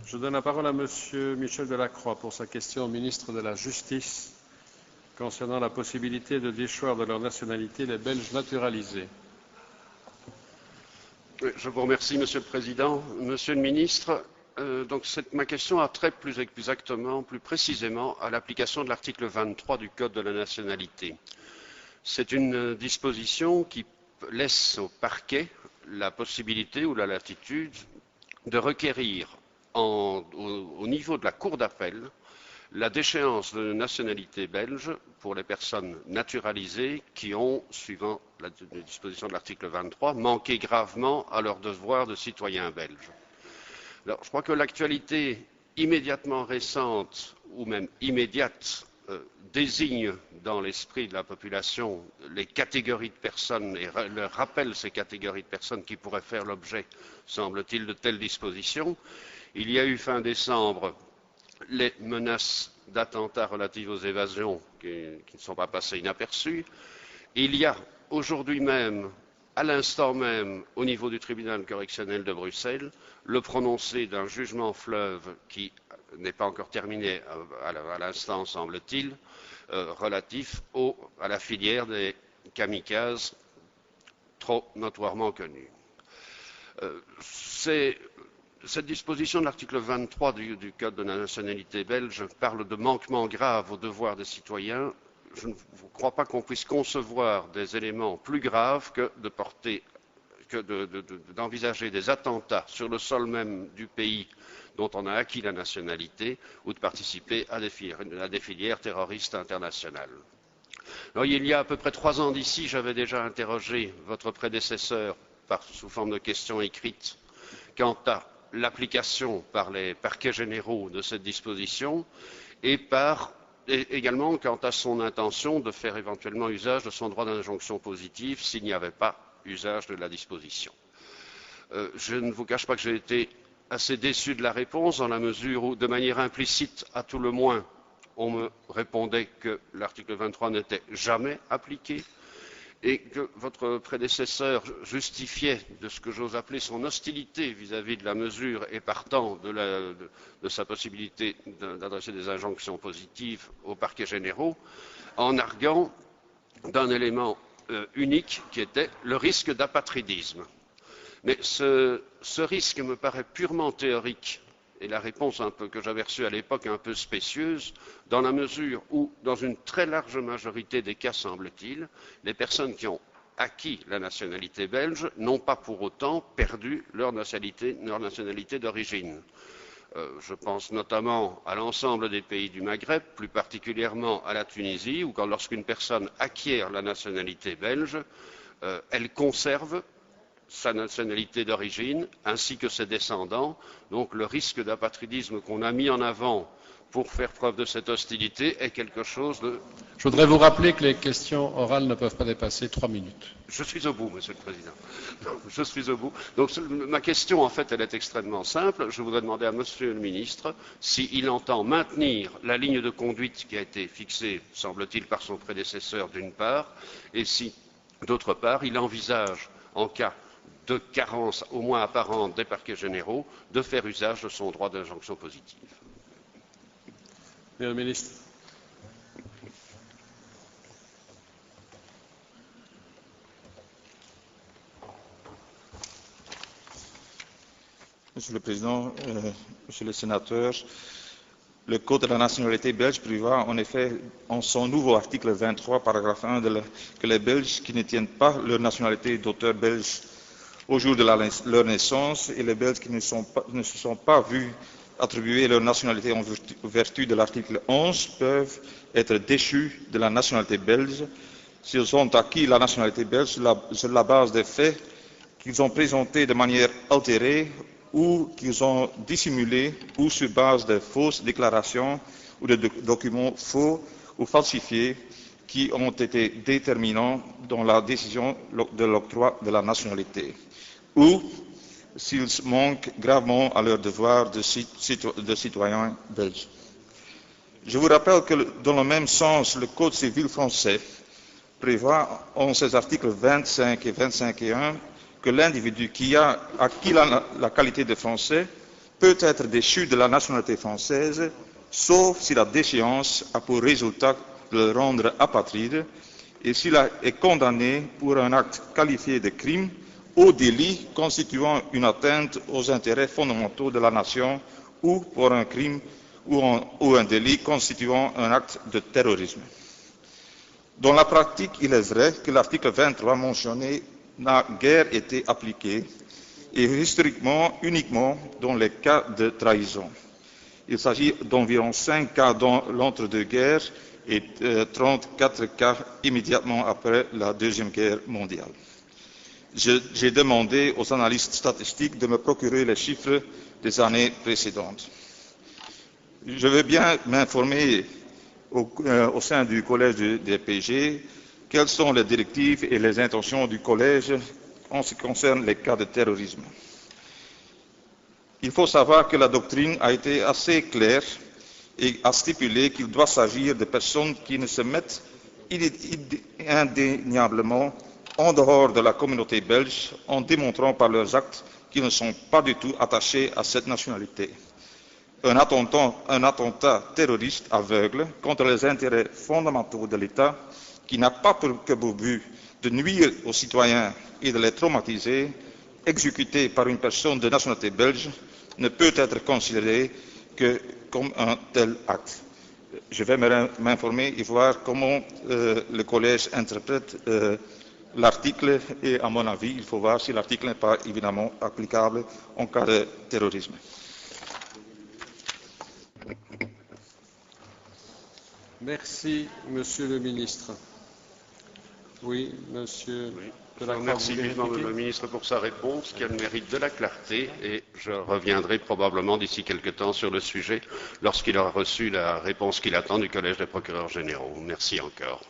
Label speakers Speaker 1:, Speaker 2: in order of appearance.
Speaker 1: Je donne la parole à Monsieur Michel Delacroix pour sa question au ministre de la Justice concernant la possibilité de déchoir de leur nationalité les Belges naturalisés.
Speaker 2: Je vous remercie, Monsieur le Président. Monsieur le Ministre, ma question a trait plus exactement, plus précisément, à l'application de l'article 23 du Code de la nationalité. C'est une disposition qui laisse au parquet la possibilité ou la latitude de requérir au niveau de la Cour d'appel la déchéance de nationalité belge pour les personnes naturalisées qui ont, suivant la disposition de l'article 23, manqué gravement à leur devoir de citoyens belges. Alors, je crois que l'actualité immédiatement récente ou même immédiate désigne dans l'esprit de la population les catégories de personnes et leur rappelle ces catégories de personnes qui pourraient faire l'objet, semble-t-il, de telles dispositions. Il y a eu fin décembre les menaces d'attentats relatifs aux évasions qui ne sont pas passées inaperçues. Il y a aujourd'hui même, à l'instant même, au niveau du tribunal correctionnel de Bruxelles, le prononcé d'un jugement fleuve qui n'est pas encore terminé à l'instant, semble-t-il, relatif à la filière des kamikazes trop notoirement connue. Cette disposition de l'article 23 du Code de la nationalité belge parle de manquements graves aux devoirs des citoyens. Je ne crois pas qu'on puisse concevoir des éléments plus graves que d'envisager des attentats sur le sol même du pays dont on a acquis la nationalité ou de participer à des filières terroristes internationales. Alors, il y a à peu près 3 ans d'ici, j'avais déjà interrogé votre prédécesseur sous forme de questions écrites quant à l'application par les parquets généraux de cette disposition et également quant à son intention de faire éventuellement usage de son droit d'injonction positive s'il n'y avait pas usage de la disposition. Je ne vous cache pas que j'ai été assez déçu de la réponse dans la mesure où, de manière implicite à tout le moins, on me répondait que l'article 23 n'était jamais appliqué et que votre prédécesseur justifiait de ce que j'ose appeler son hostilité vis-à-vis de la mesure et partant de sa possibilité d'adresser des injonctions positives aux parquets généraux en arguant d'un élément unique qui était le risque d'apatridisme. Mais ce risque me paraît purement théorique et la réponse que j'avais reçue à l'époque un peu spécieuse, dans la mesure où, dans une très large majorité des cas, semble-t-il, les personnes qui ont acquis la nationalité belge n'ont pas pour autant perdu leur nationalité d'origine. Je pense notamment à l'ensemble des pays du Maghreb, plus particulièrement à la Tunisie, où lorsqu'une personne acquiert la nationalité belge, elle conserve sa nationalité d'origine ainsi que ses descendants. Donc le risque d'apatridisme qu'on a mis en avant pour faire preuve de cette hostilité est quelque chose de...
Speaker 1: Je voudrais vous rappeler que les questions orales ne peuvent pas dépasser 3 minutes.
Speaker 2: Je suis au bout, Monsieur le Président. Je suis au bout. Donc ma question, en fait, elle est extrêmement simple. Je voudrais demander à Monsieur le Ministre s'il entend maintenir la ligne de conduite qui a été fixée, semble-t-il, par son prédécesseur d'une part, et si, d'autre part, il envisage, en cas de carence au moins apparente des parquets généraux, de faire usage de son droit d'injonction positive.
Speaker 1: Monsieur le ministre.
Speaker 3: Monsieur le Président, Monsieur le Sénateur, le Code de la nationalité belge prévoit en effet en son nouveau article 23, paragraphe 1, que les Belges qui ne tiennent pas leur nationalité d'auteur belge au jour de leur naissance et les Belges qui ne se sont pas vus attribuer leur nationalité en vertu de l'article 11 peuvent être déchus de la nationalité belge s'ils ont acquis la nationalité belge sur la base des faits qu'ils ont présentés de manière altérée ou qu'ils ont dissimulés ou sur base de fausses déclarations ou de documents faux ou falsifiés qui ont été déterminants dans la décision de l'octroi de la nationalité, ou s'ils manquent gravement à leur devoir de citoyens belges. Je vous rappelle que dans le même sens, le Code civil français prévoit en ses articles 25 et 25 et 1 que l'individu qui a acquis la qualité de Français peut être déchu de la nationalité française, sauf si la déchéance a pour résultat de le rendre apatride et s'il est condamné pour un acte qualifié de crime ou délit constituant une atteinte aux intérêts fondamentaux de la nation ou pour un crime ou un délit constituant un acte de terrorisme. Dans la pratique, il est vrai que l'article 23 mentionné n'a guère été appliqué et historiquement uniquement dans les cas de trahison. Il s'agit d'environ 5 cas dans l'entre-deux-guerres et 34 cas immédiatement après la Deuxième Guerre mondiale. J'ai demandé aux analystes statistiques de me procurer les chiffres des années précédentes. Je veux bien m'informer au sein du collège du DPG quelles sont les directives et les intentions du collège en ce qui concerne les cas de terrorisme. Il faut savoir que la doctrine a été assez claire et a stipulé qu'il doit s'agir de personnes qui ne se mettent indéniablement en dehors de la communauté belge en démontrant par leurs actes qu'ils ne sont pas du tout attachés à cette nationalité. Un attentat terroriste aveugle contre les intérêts fondamentaux de l'État qui n'a pas que pour but de nuire aux citoyens et de les traumatiser, exécuté par une personne de nationalité belge, ne peut être considéré que comme un tel acte. Je vais m'informer et voir comment le collège interprète l'article et, à mon avis, il faut voir si l'article n'est pas évidemment applicable en cas de terrorisme.
Speaker 1: Merci, Monsieur le ministre. Oui, Monsieur.
Speaker 2: Oui. Je remercie vivement le ministre pour sa réponse, qui a le mérite de la clarté, et je reviendrai probablement d'ici quelque temps sur le sujet lorsqu'il aura reçu la réponse qu'il attend du Collège des procureurs généraux. Merci encore.